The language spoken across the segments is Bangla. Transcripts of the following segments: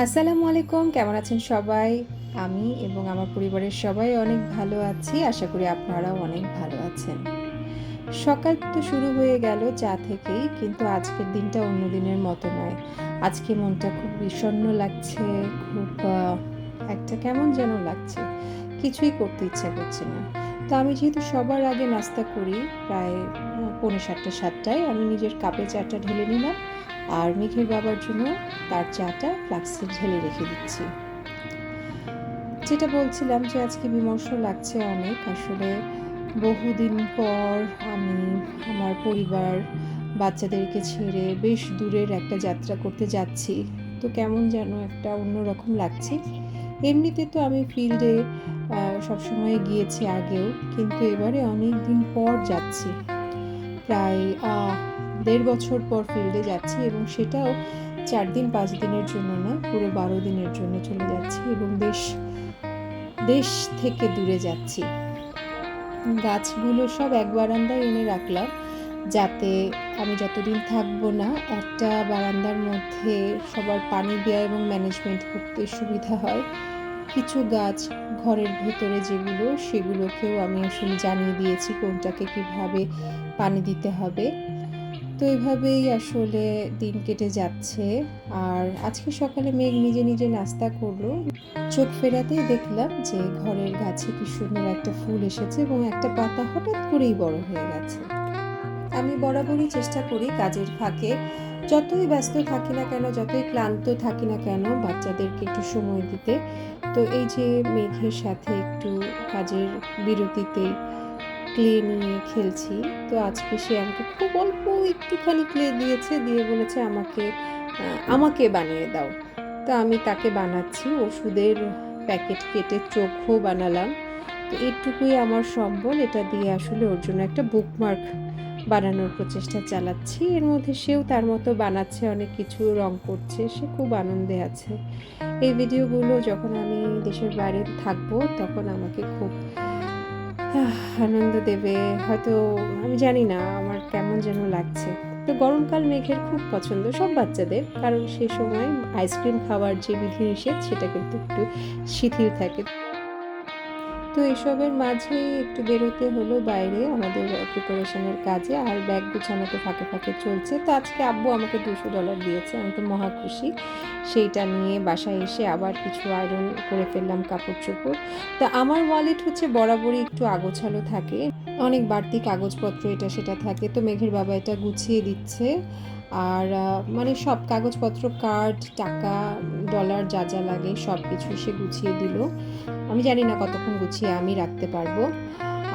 আসসালামু আলাইকুম, কেমন আছেন সবাই? আমি এবং আমার পরিবারের সবাই অনেক ভালো আছি। আশা করি আপনারাও অনেক ভালো আছেন। সকাল তো শুরু হয়ে গেল চা থেকেই, কিন্তু আজকের দিনটা অন্য দিনের মতো নয়। আজকে মনটা খুব বিষণ্ণ লাগছে, খুব একটা কেমন যেন লাগছে। কিছুই করতে ইচ্ছা করছে না। তো আমি যেহেতু সবার আগে নাস্তা করি, প্রায় পৌনে ৭টায় আমি নিজের কাপে চাটা ঢেলে নিলাম। আর মেঘের বাবার জন্য তার চাটা ফ্লাক্সে ঢেলে রেখে দিচ্ছি। যেটা বলছিলাম যে আজকে বিমর্ষ লাগছে অনেক। আসলে বহুদিন পর আমি আমার পরিবার, বাচ্চাদেরকে ছেড়ে বেশ দূরের একটা যাত্রা করতে যাচ্ছি। তো কেমন যেন একটা অন্যরকম লাগছে। এমনিতে তো আমি ফিল্ডে সবসময় গিয়েছি আগেও, কিন্তু এবারে অনেক দিন পর যাচ্ছি। প্রায় ১.৫ বছর পর ফিল্ডে যাচ্ছি, এবং সেটাও ৪ দিন ৫ দিনের জন্য না, পুরো ১২ দিনের জন্য চলে যাচ্ছি এবং দেশ থেকে দূরে যাচ্ছি। গাছগুলো সব এক বারান্দায় এনে রাখলাম, যাতে আমি যতদিন থাকবো না একটা বারান্দার মধ্যে সবার পানি দেওয়া এবং ম্যানেজমেন্ট করতে সুবিধা হয়। কিছু গাছ ঘরের ভেতরে যেগুলো, সেগুলোকেও আমি আসলে জানিয়ে দিয়েছি কোনটাকে কিভাবে পানি দিতে হবে। তো এভাবেই আসলে দিন কেটে যাচ্ছে। আর আজকে সকালে মেঘ নিজে নিজে নাস্তা করলো। চোখ ফেরাতেই দেখলাম যে ঘরের গাছে কি সুন্দর একটা ফুল এসেছে এবং একটা পাতা হঠাৎ করেই বড় হয়ে গেছে। আমি বরাবরই চেষ্টা করি কাজের ফাঁকে, যতই ব্যস্ত থাকি না কেন, যতই ক্লান্ত থাকি না কেন, বাচ্চাদেরকে একটু সময় দিতে। তো এই যে মেঘের সাথে একটু কাজের বিরতিতে ক্লে নিয়ে খেলছি। তো আজকে সে আমাকে খুব অল্প একটুখানি ক্লে দিয়েছে, দিয়ে বলেছে আমাকে বানিয়ে দাও। তো আমি তাকে বানাচ্ছি। ওষুধের প্যাকেট কেটে চোখও বানালাম। তো এটুকুই আমার সম্বল। এটা দিয়ে আসলে ওর জন্য একটা বুকমার্ক বানানোর প্রচেষ্টা চালাচ্ছি। এর মধ্যে সেও তার মতো বানাচ্ছে, অনেক কিছু রং করছে। সে খুব আনন্দে আছে। এই ভিডিওগুলো যখন আমি দেশের বাইরে থাকবো, তখন আমাকে খুব আনন্দ দেবে। হয়তো আমি জানি না, আমার কেমন যেন লাগছে। তো গরমকাল মেঘের খুব পছন্দ, সব বাচ্চাদের, কারণ সেই সময় আইসক্রিম খাওয়ার যে বিধিনিষেধ সেটা কিন্তু একটু শিথিল থাকে। তো এসবের মাঝেই একটু বেরোতে হলো বাইরে আমাদের প্রিপারেশনের কাজে, আর ব্যাগ গুছানো তো ফাঁকে ফাঁকে চলছে। তো আজকে আব্বু আমাকে $200 দিয়েছে, আমি তো মহা খুশি। সেইটা নিয়ে বাসায় এসে আবার কিছু আয়রন করে ফেললাম কাপড় চোপড়। তো আমার ওয়ালেট হচ্ছে বরাবরই একটু আগোছালো থাকে, অনেক বাড়তি কাগজপত্র এটা সেটা থাকে। তো মেঘের বাবা এটা গুছিয়ে দিচ্ছে। আর মানে সব কাগজপত্র, কার্ড, টাকা, ডলার যা যা লাগে সব কিছু সে গুছিয়ে দিল। আমি জানি না কতক্ষণ গুছিয়ে আমি রাখতে পারবো।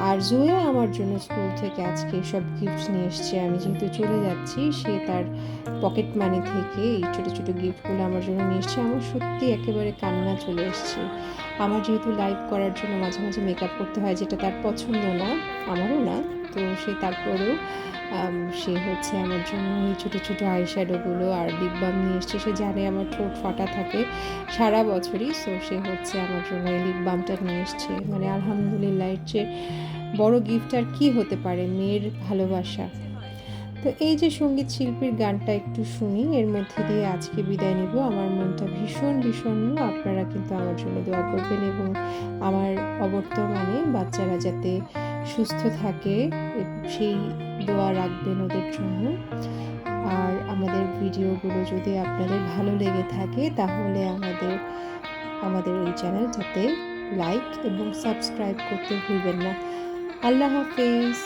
আর জুয়া আমার জন্য স্কুল থেকে আজকে সব গিফট নিয়ে এসছে। আমি যেহেতু চলে যাচ্ছি, সে তার পকেট মানি থেকে এই ছোটো ছোটো গিফটগুলো আমার জন্য নিয়ে এসছে। আমার সত্যি একেবারে কান্না চলে এসছে। আমার যেহেতু লাইভ করার জন্য মাঝে মাঝে মেকআপ করতে হয়, যেটা তার পছন্দ না, আমারও না। তো সে তারপরেও সে হচ্ছে আমার জন্য এই ছোটো ছোটো আইশ্যাডোগুলো আর লিপ বাম নিয়ে এসছে। সে জানে আমার ঠোঁট ফাটা থাকে সারা বছরই, সো সে হচ্ছে আমার জন্য এই লিপ বামটা নিয়ে এসছে। মানে আলহামদুলিল্লাহ, এর চেয়ে বড় গিফট আর কি হতে পারে, মেয়ের ভালোবাসা। তো এই যে সঙ্গীত শিল্পীর গানটা একটু শুনি, এর মধ্যে দিয়ে আজকে বিদায় নিব। আমার মনটা ভীষণ বিষণ্ণ। আপনারা কিন্তু আমার জন্য দোয়া করবেন, এবং আমার অবর্তমানে বাচ্চারা যাতে সুস্থ থাকে সেই দোয়া রাখবেন ওদের জন্য। আর আমাদের ভিডিওগুলো যদি আপনাদের ভালো লেগে থাকে, তাহলে আমাদের এই চ্যানেলটাতে লাইক এবং সাবস্ক্রাইব করতে ভুলবেন না। আল্লাহ হাফেজ।